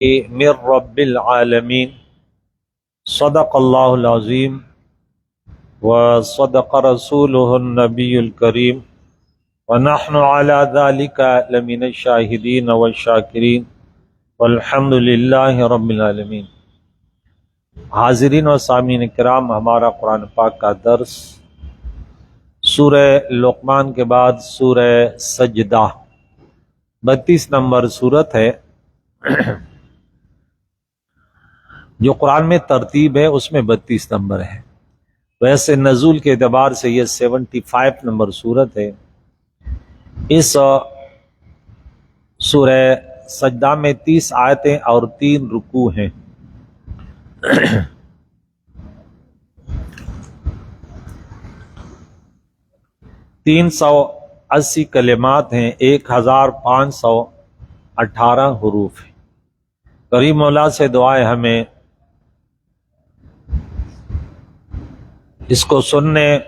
من رب العالمین صدق اللہ العظیم وصدق رسولہ النبی الکریم ونحن علی ذلک لمن الشاہدین والشاکرین والحمد للہ رب العالمین۔ حاضرین و سامعین کرام، ہمارا قرآن پاک کا درس سورہ لقمان کے بعد سورہ سجدہ 32 نمبر سورت ہے۔ جو قرآن میں ترتیب ہے اس میں 32 نمبر ہے، ویسے نزول کے اعتبار سے یہ 75 نمبر سورت ہے۔ اس سورہ سجدہ میں 30 آیتیں اور 3 رکوع ہیں۔ 380 کلمات ہیں، 1518 حروف ہیں۔ کریم مولا سے دعا ہے ہمیں اس کو سننے،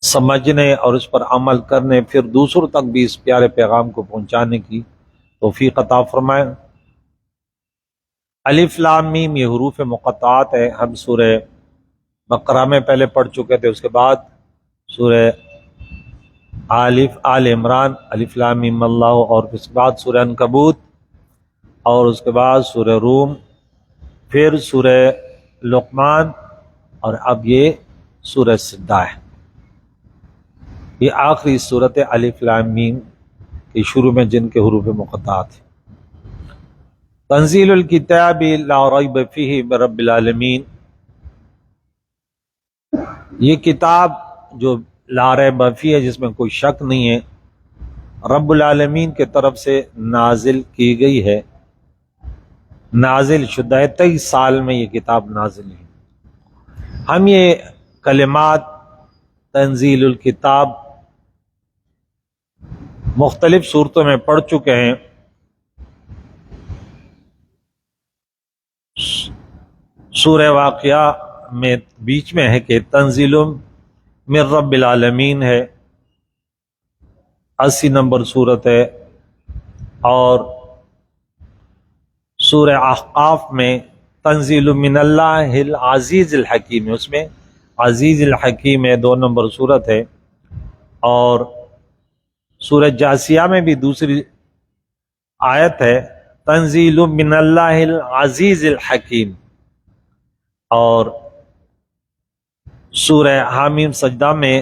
سمجھنے اور اس پر عمل کرنے، پھر دوسروں تک بھی اس پیارے پیغام کو پہنچانے کی توفیق عطا فرمائے۔ الف لام میم یہ حروف مقطعات ہے۔ ہم سورہ بقرہ میں پہلے پڑھ چکے تھے، اس کے بعد سورہ آل عمران الف لام میم اللہ، اور اس کے بعد سورہ عنکبوت، اور اس کے بعد سورہ روم، پھر سورہ لقمان، اور اب یہ سورہ سجدہ ہے۔ یہ آخری سورت الف لام میم کے شروع میں جن کے حروف مقطعات ہیں۔ تنزیل الکتاب لا ریب فیہ من رب العالمین، یہ کتاب جو لا ریب فیہ ہے، جس میں کوئی شک نہیں ہے، رب العالمین کے طرف سے نازل کی گئی ہے، نازل شدہ ہے۔ 23 سال میں یہ کتاب نازل ہے۔ ہم یہ کلمات تنزیل الکتاب مختلف صورتوں میں پڑھ چکے ہیں۔ سورہ واقعہ میں بیچ میں ہے کہ تنزیل من رب العالمین ہے، 80 نمبر صورت ہے، اور سورہ احقاف میں تنزیل من اللہ العزیز الحکیم ہے، اس میں عزیز الحکیم ہے، 2 نمبر صورت ہے۔ اور سورہ جاسیہ میں بھی دوسری آیت ہے تنزیل من اللہ العزیز الحکیم، اور سورہ حامیم سجدہ میں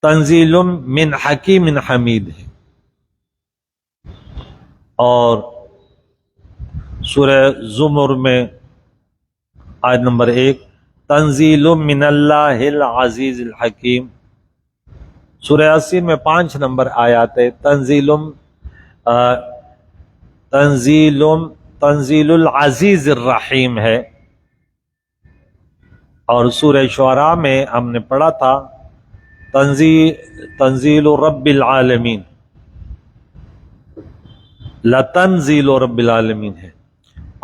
تنزیل من حکیم حمید ہے، اور سورہ زمر میں آیت نمبر 1 تنزیل من اللہ العزیز الحکیم۔ سورہ یاسین میں 5 نمبر آیات ہے تنزیل العزیز الرحیم ہے، اور سورہ شعراء میں ہم نے پڑھا تھا تنزیل رب العالمین، لتنزیل رب العالمین ہے۔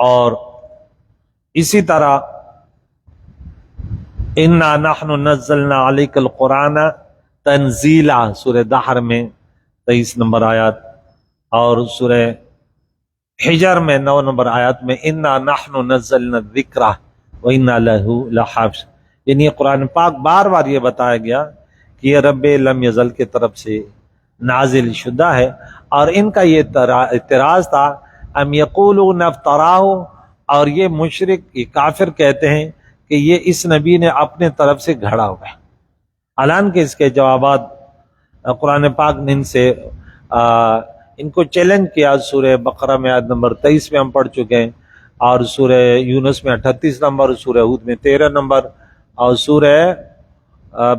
اور اسی طرح انا نحن نزلنا علیک القرآن تنزیلا، سورہ دحر میں 23 نمبر آیات، اور سورہ حجر میں 9 نمبر آیات میں انا نحن نزلنا الذکر وانا لہ لحافظ۔ یعنی قرآن پاک بار بار یہ بتایا گیا کہ یہ رب لم یزل کی طرف سے نازل شدہ ہے، اور ان کا یہ اعتراض تھا ام یقولون افتراہ، اور یہ مشرک، یہ کافر کہتے ہیں کہ یہ اس نبی نے اپنے طرف سے گھڑا ہوا ہے۔ حالانکہ اس کے جوابات قرآن پاک نے ان کو چیلنج کیا۔ سورہ بقرہ میں آیت نمبر 23 میں ہم پڑھ چکے ہیں، اور سورہ یونس میں 38 نمبر، سورہ ہود میں 13 نمبر، اور سورہ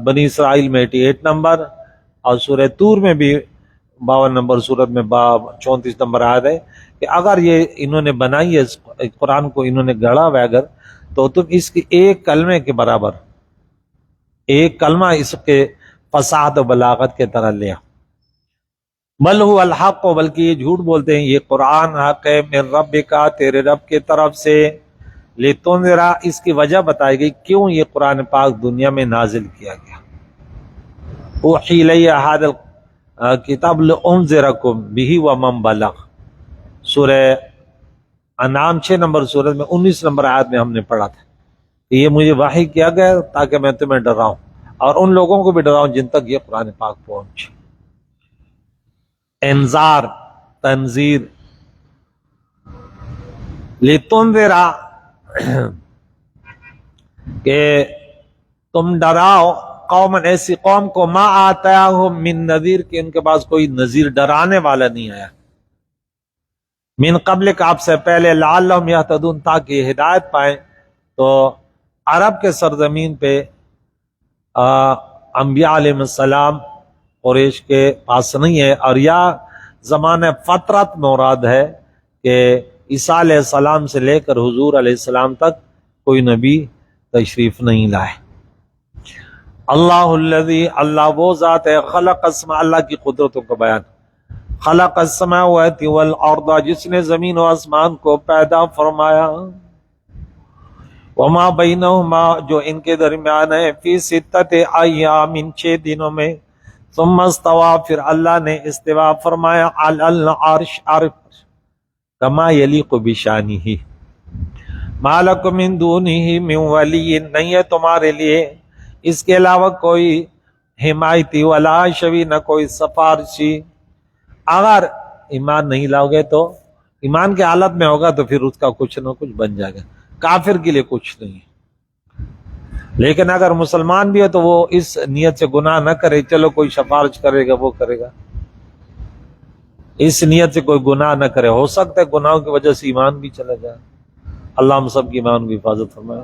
بنی اسرائیل میں 88 نمبر، اور سورہ طور میں بھی 52 نمبر صورت میں 34 نمبر آیت ہے کہ اگر یہ انہوں نے بنائی ہے قرآن کو، انہوں نے گڑھا ہوا اگر، تو تم اس کی ایک کلمے کے برابر، ایک کلمہ اس کے فصاحت و بلاغت کے طرح لیا۔ بل هو الحق، بلکہ یہ جھوٹ بولتے ہیں، یہ قرآن حق ہے، من ربک، تیرے رب کی طرف سے، لتنذر، اس کی وجہ بتائی گئی کیوں یہ قرآن پاک دنیا میں نازل کیا گیا۔ اوحی الی ھذا کتاب لأنذرکم بہ ومن بلغ، سورہ انعام 6 نمبر سورت میں 19 نمبر آیت میں ہم نے پڑھا تھا کہ یہ مجھے وحی کیا گیا تاکہ میں تمہیں ڈراؤں اور ان لوگوں کو بھی ڈراؤں جن تک یہ قرآن پاک پہنچے۔ انذار، تنذیر، لتنذر کہ تم ڈراؤ قومن، ایسی قوم کو ما آتاہم من نذیر، کہ ان کے پاس کوئی نذیر ڈرانے والا نہیں آیا، من قبل کا، آپ سے پہلے، لعلہم یہتدون، تاکہ یہ ہدایت پائیں۔ تو عرب کے سرزمین پہ انبیاء علیہ السلام قریش کے پاس نہیں ہے، اور یا زمانہ فترت مراد ہے کہ عیسیٰ علیہ السلام سے لے کر حضور علیہ السلام تک کوئی نبی تشریف نہیں لائے۔ اللہ الذی، اللہ وہ ذات ہے، خلق السماء، اللہ کی قدرتوں کا بیان، خلق السماوات والارض، جس نے زمین و آسمان کو پیدا فرمایا، وما بینہما، جو ان کے درمیان ہے، فی 6 ایام، 6 دنوں میں، ثم استوى، پھر اللہ نے استوا فرمایا، علی العرش، عرش، کما یلیق بشانہ، ما لکم من دونہ من ولی، نہیں ہے تمہارے لیے اس کے علاوہ کوئی حمایتی، ولا شفیع، نہ کوئی سفارشی۔ اگر ایمان نہیں لاؤ گے تو ایمان کے حالت میں ہوگا تو پھر اس کا کچھ نہ کچھ بن جائے گا، کافر کے لیے کچھ نہیں، لیکن اگر مسلمان بھی ہے تو وہ اس نیت سے گناہ نہ کرے چلو کوئی سفارش کرے گا وہ کرے گا، اس نیت سے کوئی گناہ نہ کرے، ہو سکتا ہے گناہوں کی وجہ سے ایمان بھی چلا جائے، اللہ ہم سب کی ایمان کی حفاظت فرمائے۔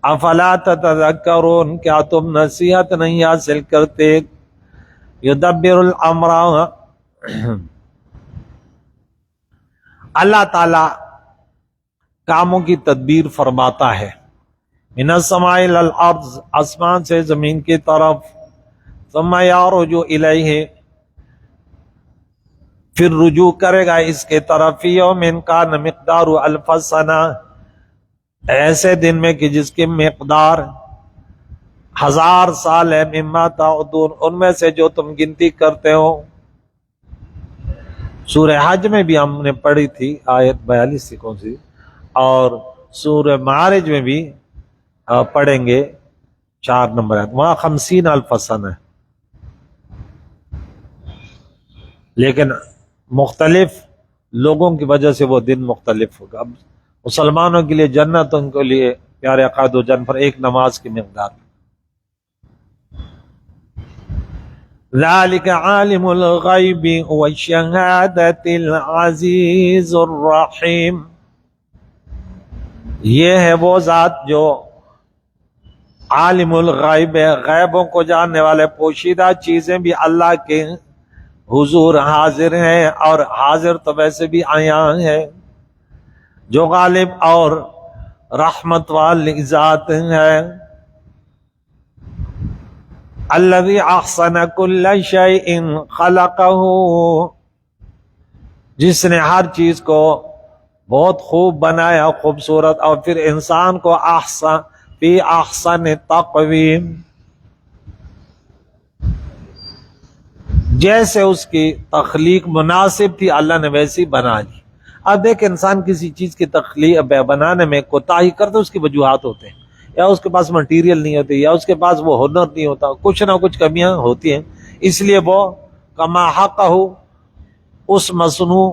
افلا تتذکرون، کیا تم نصیحت نہیں حاصل کرتے؟ یدبر الامر، اللہ تعالی کاموں کی تدبیر فرماتا ہے، من السماء الی الارض، آسمان سے زمین کی طرف، ثم یعرج الیہ، پھر رجوع کرے گا اس کے طرف، فی یوم کان مقدار الف سنہ، ایسے دن میں کہ جس کی مقدار 1000 سال ہے، مما تعدون، ان میں سے جو تم گنتی کرتے ہو۔ سورہ حج میں بھی ہم نے پڑھی تھی آیت 42 تھی کون سی، اور سورہ معارج میں بھی پڑھیں گے 4 نمبر آیت، وہاں 50,000 سنہ ہے، لیکن مختلف لوگوں کی وجہ سے وہ دن مختلف ہوگا۔ اب مسلمانوں کے لیے جنت، ان کے لیے پیارے آقا دو جن پر ایک نماز کی مقدار۔ ذالک عالم الغیب والشہادۃ العزیز الرحیم، یہ ہے وہ ذات جو عالم الغیب ہے، غیبوں کو جاننے والے، پوشیدہ چیزیں بھی اللہ کے حضور حاضر ہیں، اور حاضر تو ویسے بھی عیاں ہے، جو غالب اور رحمت والی ذات ہے۔ الذی احسن کل شیء خلقہ، جس نے ہر چیز کو بہت خوب بنایا، خوبصورت، اور پھر انسان کو احسن فی احسن تقویم، جیسے اس کی تخلیق مناسب تھی اللہ نے ویسی بنا دی۔ اب دیکھ انسان کسی چیز کی تخلیق بنانے میں کوتاہی کرتے، اس کی وجوہات ہوتے ہیں، یا اس کے پاس مٹیریل نہیں ہوتی، یا اس کے پاس وہ ہنر نہیں ہوتا، کچھ نہ کچھ کمیاں ہوتی ہیں، اس لیے وہ کما حقہ اس مصنوع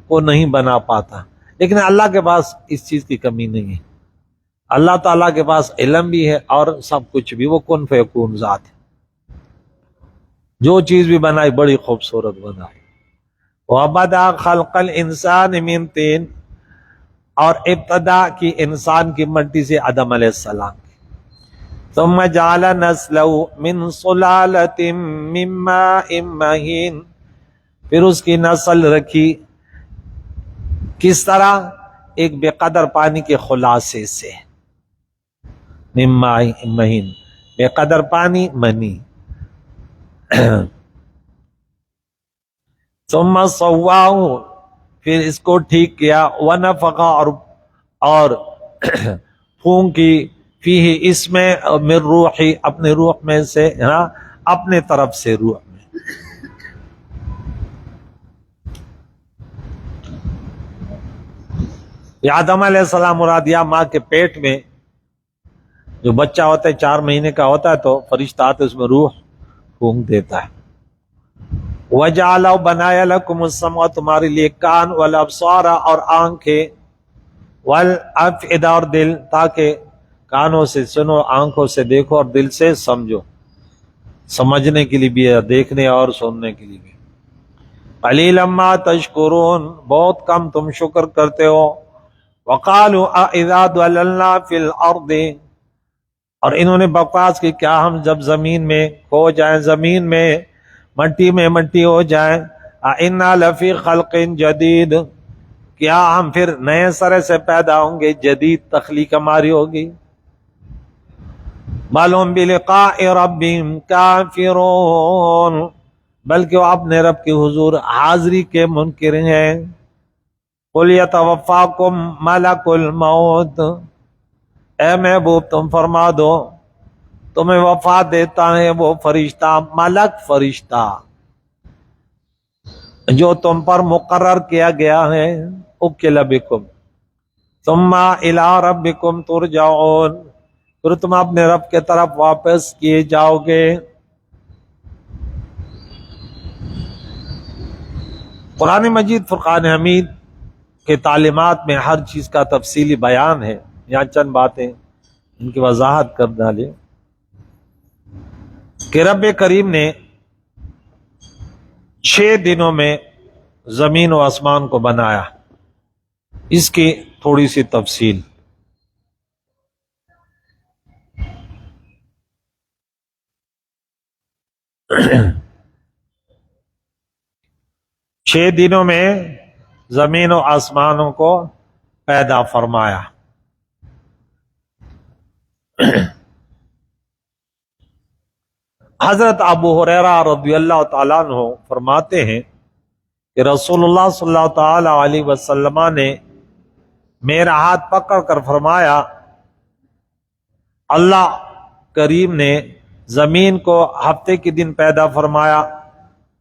کو نہیں بنا پاتا۔ لیکن اللہ کے پاس اس چیز کی کمی نہیں ہے، اللہ تعالیٰ کے پاس علم بھی ہے اور سب کچھ بھی، وہ کن فیکون ذات ہے، جو چیز بھی بنائی بڑی خوبصورت بنائی۔ وَبَدَأَ خَلْقَ الْإِنسَانِ مِنْ طِينٍ، اور ابتدا کی انسان کی مٹی سے آدم علیہ السلام کی، ثُمَّ جَعَلَ نَسْلَهُ مِنْ صُلَالَةٍ مِّن مَّاءٍ مَّهِينٍ، پھر اس کی نسل رکھی کس طرح؟ ایک بے قدر پانی کے خلاصے سے، مِن مَّاءٍ مَّهِينٍ، بے قدر پانی، منی، ثم صواہ، پھر اس کو ٹھیک کیا، ونفخ، اور پھونکی، فیہ، اس میں، من روحی، اپنے روح میں سے، اپنے طرف سے روح میں، یہ آدم علیہ السلام مراد، یا ماں کے پیٹ میں جو بچہ ہوتا ہے 4 مہینے کا ہوتا ہے تو فرشتہ آتے اس میں روح پھونک دیتا ہے۔ وجعل، بنایا لکم السمع، تمہارے لیے کان، والابصار، اور آنکھیں، والافئدہ، اور دل، تاکہ کانوں سے سنو، آنکھوں سے دیکھو اور دل سے سمجھو، سمجھنے کے لیے بھی ہے، دیکھنے اور سننے کے لیے بھی۔ قلیلا ما تشکرون، بہت کم تم شکر کرتے ہو۔ وقالوا اذا ضللنا فی الارض، اور انہوں نے بکواس کی کیا ہم جب زمین میں کھو جائیں، زمین میں مٹی ہو جائیں، انا لفی خلق جدید، کیا ہم پھر نئے سرے سے پیدا ہوں گے، جدید تخلیق ہماری ہوگی۔ بل هم بلقاء ربهم کافرون، بلکہ وہ اپنے رب کے حضور حاضری کے منکر ہیں۔ قل یتوفاکم ملک الموت، اے محبوب تم فرما دو تمہیں وفات دیتا ہے وہ فرشتہ، ملک فرشتہ جو تم پر مقرر کیا گیا ہے، اکل بکم ثم الی ربکم ترجعون، پھر تم اپنے رب کے طرف واپس کیے جاؤ گے۔ قرآن مجید فرقان حمید کے تعلیمات میں ہر چیز کا تفصیلی بیان ہے، یہاں چند باتیں ان کی وضاحت کر ڈالیں کہ رب کریم نے 6 دنوں میں زمین و آسمان کو بنایا، اس کی تھوڑی سی تفصیل۔ 6 دنوں میں زمین و آسمانوں کو پیدا فرمایا۔ حضرت ابو ہریرہ رضی اللہ تعالیٰ عنہ فرماتے ہیں کہ رسول اللہ صلی اللہ تعالی علیہ وسلم نے میرا ہاتھ پکڑ کر فرمایا، اللہ کریم نے زمین کو ہفتے کے دن پیدا فرمایا،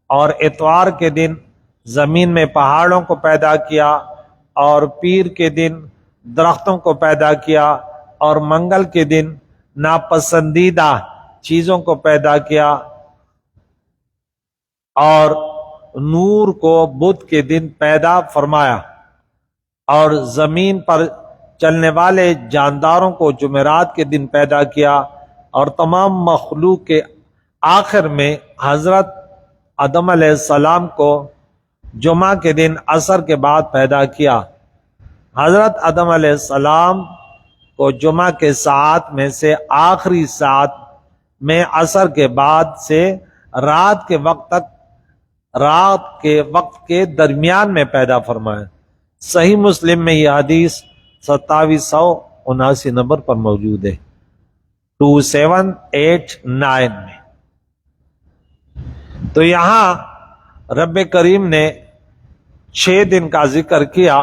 اور اتوار کے دن زمین میں پہاڑوں کو پیدا کیا، اور پیر کے دن درختوں کو پیدا کیا، اور منگل کے دن ناپسندیدہ چیزوں کو پیدا کیا، اور نور کو بدھ کے دن پیدا فرمایا، اور زمین پر چلنے والے جانداروں کو جمعرات کے دن پیدا کیا، اور تمام مخلوق کے آخر میں حضرت آدم علیہ السلام کو جمعہ کے دن عصر کے بعد پیدا کیا۔ حضرت آدم علیہ السلام کو جمعہ کے ساعت میں سے آخری ساعت میں عصر کے بعد سے رات کے وقت کے درمیان میں پیدا فرمایا۔ صحیح مسلم میں یہ حدیث 2779 نمبر پر موجود ہے، 2789 میں۔ تو یہاں رب کریم نے 6 دن کا ذکر کیا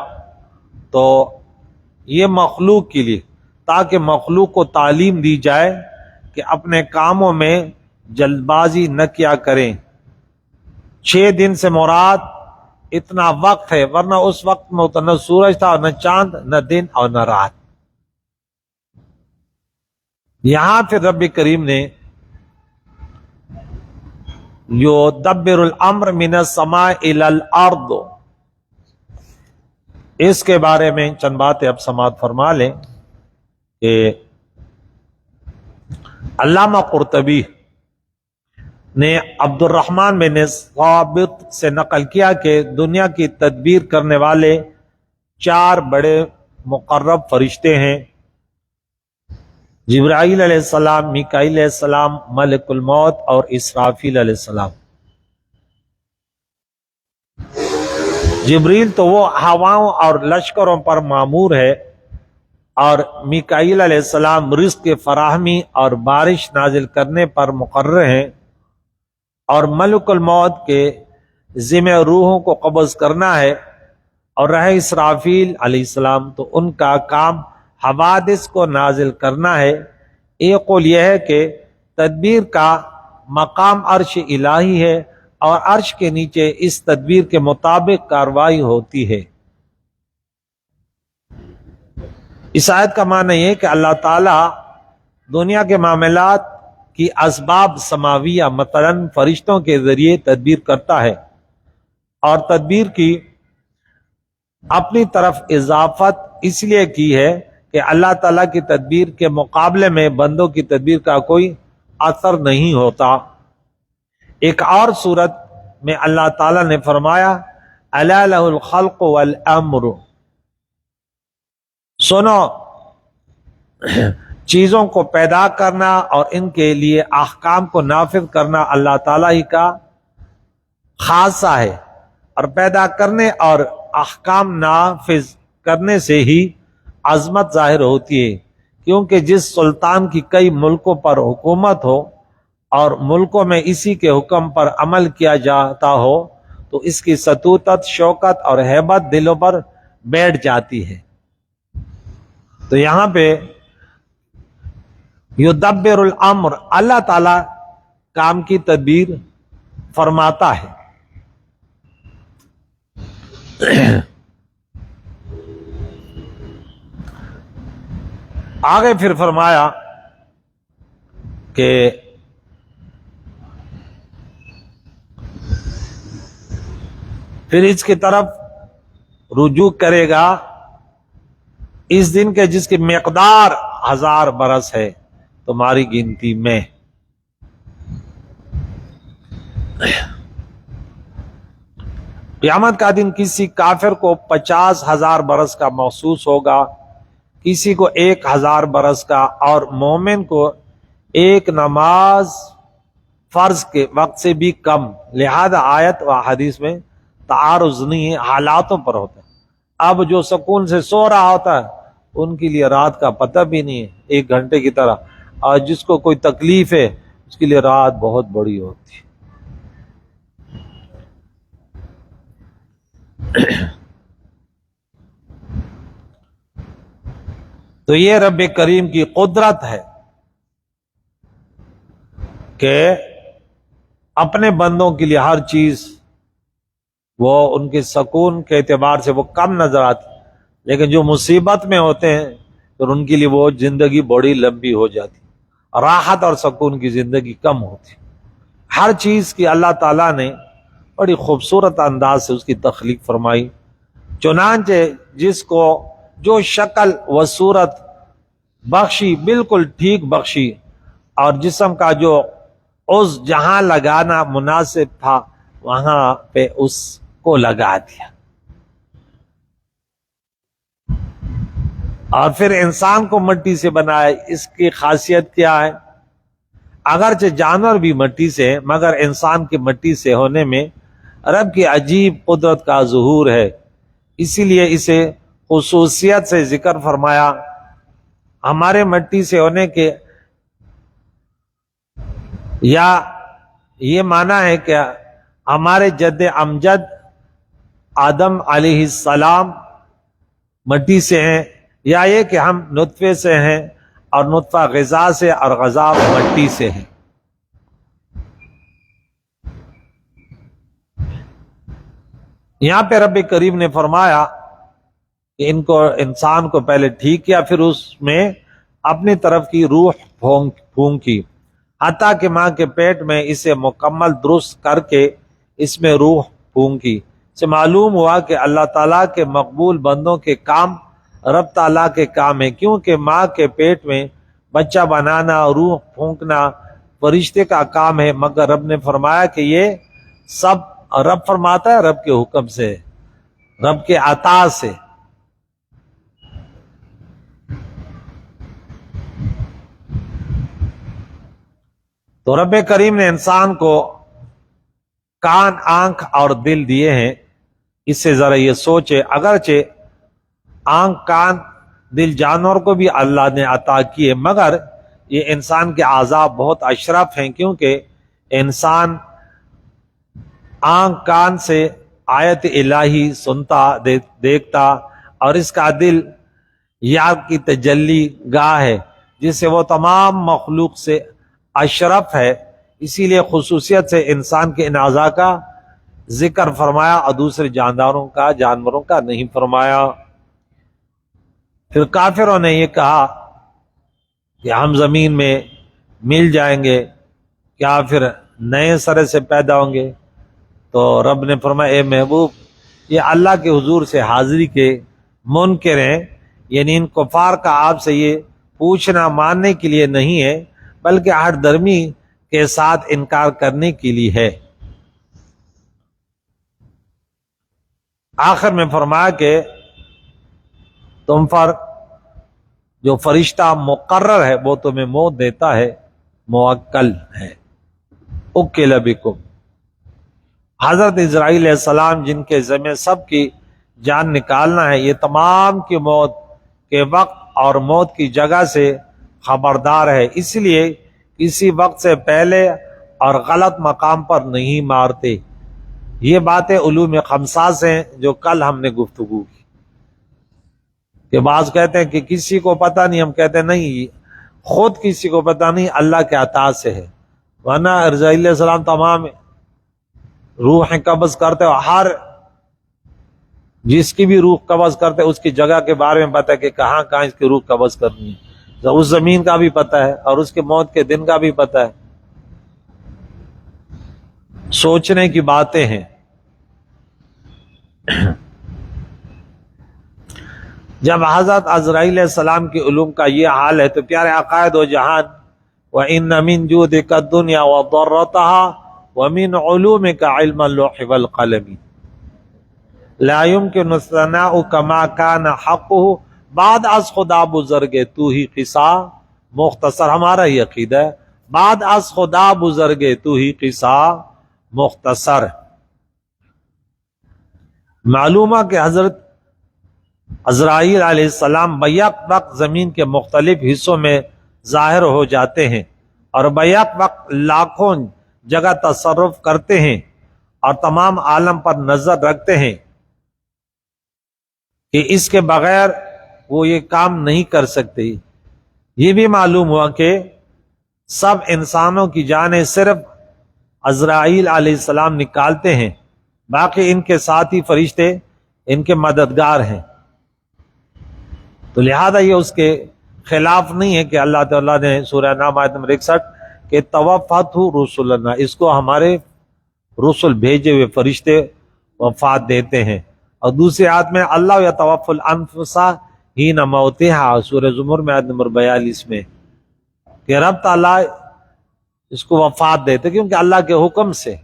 تو یہ مخلوق کے لیے، تاکہ مخلوق کو تعلیم دی جائے کہ اپنے کاموں میں جلد بازی نہ کیا کریں۔ 6 دن سے مراد اتنا وقت ہے، ورنہ اس وقت میں تو نہ سورج تھا، نہ چاند، نہ دن اور نہ رات۔ یہاں پھر رب کریم نے یدبر الامر من السماء الی الارض، اس کے بارے میں چند باتیں اب سماعت فرما لیں کہ علامہ قرطبی نے عبد الرحمن بن ثابت سے نقل کیا کہ دنیا کی تدبیر کرنے والے 4 بڑے مقرب فرشتے ہیں، جبرائیل علیہ السلام، میکائیل علیہ السلام، ملک الموت اور اسرافیل علیہ السلام۔ جبریل تو وہ ہواؤں اور لشکروں پر مامور ہے، اور میکائیل علیہ السلام رزق کی فراہمی اور بارش نازل کرنے پر مقرر ہیں، اور ملک الموت کے ذمہ روحوں کو قبض کرنا ہے، اور رہے اسرافیل علیہ السلام تو ان کا کام حوادث کو نازل کرنا ہے۔ ایک قول یہ ہے کہ تدبیر کا مقام عرش الہی ہے، اور عرش کے نیچے اس تدبیر کے مطابق کاروائی ہوتی ہے۔ اس آیت کا معنی یہ کہ اللہ تعالیٰ دنیا کے معاملات کی اسباب سماویہ مثلا فرشتوں کے ذریعے تدبیر کرتا ہے، اور تدبیر کی اپنی طرف اضافت اس لیے کی ہے کہ اللہ تعالیٰ کی تدبیر کے مقابلے میں بندوں کی تدبیر کا کوئی اثر نہیں ہوتا۔ ایک اور صورت میں اللہ تعالیٰ نے فرمایا الا لہ الخلق والامر، سنو چیزوں کو پیدا کرنا اور ان کے لیے احکام کو نافذ کرنا اللہ تعالیٰ ہی کا خاصہ ہے، اور پیدا کرنے اور احکام نافذ کرنے سے ہی عظمت ظاہر ہوتی ہے، کیونکہ جس سلطان کی کئی ملکوں پر حکومت ہو اور ملکوں میں اسی کے حکم پر عمل کیا جاتا ہو تو اس کی سطوت، شوکت اور ہیبت دلوں پر بیٹھ جاتی ہے۔ تو یہاں پہ یدبر الامر، اللہ تعالی کام کی تدبیر فرماتا ہے۔ آگے پھر فرمایا کہ پھر اس کی طرف رجوع کرے گا اس دن کے جس کی مقدار 1000 برس ہے تمہاری گنتی میں۔ قیامت کا دن کسی کافر کو 50,000 برس کا محسوس ہوگا، کسی کو 1000 برس کا، اور مومن کو ایک نماز فرض کے وقت سے بھی کم۔ لہذا آیت و حدیث میں تعارض نہیں ہے، حالاتوں پر ہوتا ہے۔ اب جو سکون سے سو رہا ہوتا ہے ان کے لیے رات کا پتہ بھی نہیں ہے، 1 گھنٹے کی طرح، اور جس کو کوئی تکلیف ہے اس کے لیے رات بہت بڑی ہوتی ہے۔ تو یہ رب کریم کی قدرت ہے کہ اپنے بندوں کے لیے ہر چیز وہ ان کے سکون کے اعتبار سے وہ کم نظر آتی، لیکن جو مصیبت میں ہوتے ہیں تو ان کے لیے وہ زندگی بڑی لمبی ہو جاتی، راحت اور سکون کی زندگی کم ہوتی۔ ہر چیز کی اللہ تعالیٰ نے بڑی خوبصورت انداز سے اس کی تخلیق فرمائی، چنانچہ جس کو جو شکل و صورت بخشی بالکل ٹھیک بخشی، اور جسم کا جو عضو جہاں لگانا مناسب تھا وہاں پہ اس کو لگا دیا۔ اور پھر انسان کو مٹی سے بنایا۔ اس کی خاصیت کیا ہے؟ اگرچہ جانور بھی مٹی سے ہے مگر انسان کی مٹی سے ہونے میں رب کی عجیب قدرت کا ظہور ہے، اسی لیے اسے خصوصیت سے ذکر فرمایا۔ ہمارے مٹی سے ہونے کے یا یہ معنی ہے کہ ہمارے جد امجد آدم علیہ السلام مٹی سے ہیں، یا یہ کہ ہم نطفے سے ہیں اور نطفہ غذا سے اور غذا مٹی سے ہے۔ یہاں پہ رب کریم نے فرمایا کہ انسان کو پہلے ٹھیک کیا، پھر اس میں اپنی طرف کی روح پھونکی، حتیٰ کہ ماں کے پیٹ میں اسے مکمل درست کر کے اس میں روح پھونکی۔ سے معلوم ہوا کہ اللہ تعالیٰ کے مقبول بندوں کے کام رب تعالیٰ کے کام ہے، کیونکہ ماں کے پیٹ میں بچہ بنانا، روح پھونکنا فرشتے کا کام ہے، مگر رب نے فرمایا کہ یہ سب رب فرماتا ہے، رب کے حکم سے، رب کے عطا سے۔ تو رب کریم نے انسان کو کان، آنکھ اور دل دیے ہیں۔ اس سے ذرا یہ سوچے، اگرچہ آنکھ، کان، دل جانور کو بھی اللہ نے عطا کیے، مگر یہ انسان کے اعضاء بہت اشرف ہیں، کیونکہ انسان آنکھ، کان سے آیت الہی سنتا، دیکھتا، اور اس کا دل یاد کی تجلی گاہ ہے جس سے وہ تمام مخلوق سے اشرف ہے، اسی لیے خصوصیت سے انسان کے ان اعضاء کا ذکر فرمایا اور دوسرے جانوروں کا نہیں فرمایا۔ پھر کافروں نے یہ کہا کہ ہم زمین میں مل جائیں گے، کیا پھر نئے سرے سے پیدا ہوں گے؟ تو رب نے فرمایا اے محبوب، یہ اللہ کے حضور سے حاضری کے منکر ہیں، یعنی ان کفار کا آپ سے یہ پوچھنا ماننے کے لیے نہیں ہے، بلکہ ہر درمی کے ساتھ انکار کرنے کے لیے ہے۔ آخر میں فرمایا کہ تم پر جو فرشتہ مقرر ہے وہ تمہیں موت دیتا ہے، موکل ہے۔ اکل بکم، حضرت اسرائیل علیہ السلام جن کے ذمہ سب کی جان نکالنا ہے، یہ تمام کی موت کے وقت اور موت کی جگہ سے خبردار ہے، اس لیے کسی وقت سے پہلے اور غلط مقام پر نہیں مارتے۔ یہ باتیں علوم خمسہ سے ہیں جو کل ہم نے گفتگو کی، کہ بعض کہتے ہیں کہ کسی کو پتہ نہیں، ہم کہتے ہیں نہیں، خود کسی کو پتہ نہیں، اللہ کے عطا سے ہے، ورنہ اسرائیل علیہ السلام تمام روحیں قبض کرتے، ہر جس کی بھی روح قبض کرتے اس کی جگہ کے بارے میں پتہ ہے کہ کہاں کہاں اس کی روح قبض کرنی ہے، تو اس زمین کا بھی پتہ ہے اور اس کے موت کے دن کا بھی پتہ ہے۔ سوچنے کی باتیں ہیں۔ جب حضرت عزرائیل علیہ السلام کی علوم کا یہ حال ہے تو پیارے عقائد و جہان، وَإِنَّ مِن جُودِكَ الدُّنْيَا وَضَرَّتَهَا وَمِنْ عُلُومِكَ عِلْمَ اللَّوْحِ وَالْقَلَمِ لا يمكن الثناء كما كان حقه بعد از خدا بزرگے تو ہی قصہ مختصر، ہمارا ہی عقیدہ ہے، بعد از خدا بزرگے تو ہی قصہ مختصر۔ معلومہ کہ حضرت عزرائیل علیہ السلام بیک وقت زمین کے مختلف حصوں میں ظاہر ہو جاتے ہیں اور بیک وقت لاکھوں جگہ تصرف کرتے ہیں اور تمام عالم پر نظر رکھتے ہیں کہ اس کے بغیر وہ یہ کام نہیں کر سکتے۔ یہ بھی معلوم ہوا کہ سب انسانوں کی جانیں صرف عزرائیل علیہ السلام نکالتے ہیں، باقی ان کے ساتھی فرشتے ان کے مددگار ہیں، تو لہذا یہ اس کے خلاف نہیں ہے کہ اللہ تعالیٰ نے سورہ نام آیت نمبر 61 کہ توفت رسلنا، اس کو ہمارے رسل بھیجے ہوئے فرشتے وفات دیتے ہیں، اور دوسری آیت میں اللہ یتوفی الانفس حین موتہا، سورہ زمر میں آیت نمبر 42 میں کہ رب تعالیٰ اس کو وفات دیتے کیونکہ اللہ کے حکم سے۔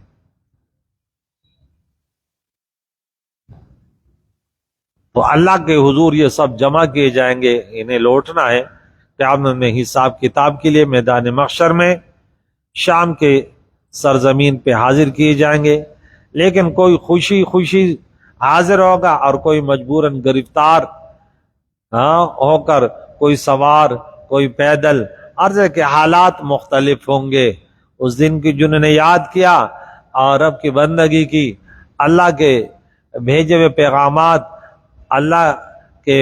تو اللہ کے حضور یہ سب جمع کیے جائیں گے، انہیں لوٹنا ہے قیامت میں حساب کتاب کے لیے، میدان محشر میں شام کے سرزمین پہ حاضر کیے جائیں گے، لیکن کوئی خوشی خوشی حاضر ہوگا اور کوئی مجبوراً گرفتار ہو کر، کوئی سوار کوئی پیدل، عرض ہے کہ حالات مختلف ہوں گے۔ اس دن کی جنہوں نے یاد کیا اور رب کی بندگی کی، اللہ کے بھیجے ہوئے پیغامات، اللہ کے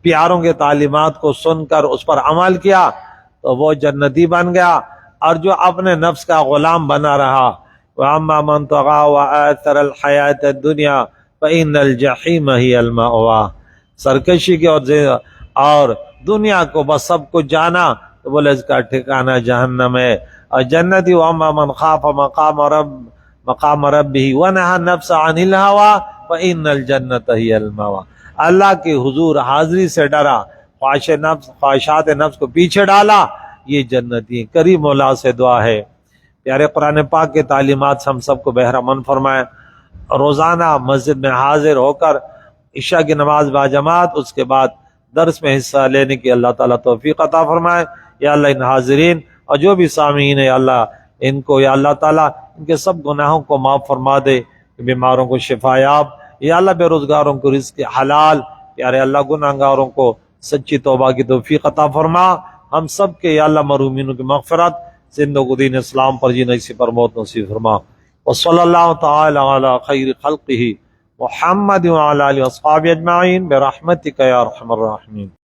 پیاروں کے تعلیمات کو سن کر اس پر عمل کیا تو وہ جنتی بن گیا، اور جو اپنے نفس کا غلام بنا رہا، وَأَمَّا مَنْ طَغَىٰ وَآثَرَ الْحَيَاةَ الدُّنْيَا فَإِنَّ الْجَحِيمَ هِيَ الْمَأْوَىٰ، سرکشی کی اور دنیا کو بس سب کچھ جانا تو بولے اس کا ٹھکانہ جہنم ہے، اور جنتی وَأَمَّا مَنْ خَافَ مَقَامَ رَبِّهِ وَنَهَى النَّفْسَ عَنِ الْهَوَىٰ فَإِنَّ الْجَنَّةَ هِيَ الْمَأْوَىٰ، اللہ کے حضور حاضری سے ڈرا، خواہشات نفس کو پیچھے ڈالا، یہ جنتی ہیں۔ کریم مولا سے دعا ہے پیارے قرآن پاک کے تعلیمات سے ہم سب کو بہرمند فرمائے، روزانہ مسجد میں حاضر ہو کر عشاء کی نماز باجماعت، اس کے بعد درس میں حصہ لینے کی اللہ تعالیٰ توفیق عطا فرمائے۔ یا اللہ ان حاضرین اور جو بھی سامعین ہیں اللہ ان کو، یا اللہ تعالیٰ ان کے سب گناہوں کو معاف فرما دے، بیماروں کو شفا یاب، یا اللہ بے روزگاروں کو رزق حلال، پیارے اللہ گناہگاروں کو سچی توبہ کی توفیق عطا فرما، ہم سب کے یا اللہ مرحومینوں کی مغفرت، زندوں کو دین اسلام پر جینا، اسی پر موت نصیب فرما۔ وصلی اللہ تعالی علی خیر خلقہ محمد وعلی آلہ واصحابہ اجمعین برحمتک یا ارحم الراحمین۔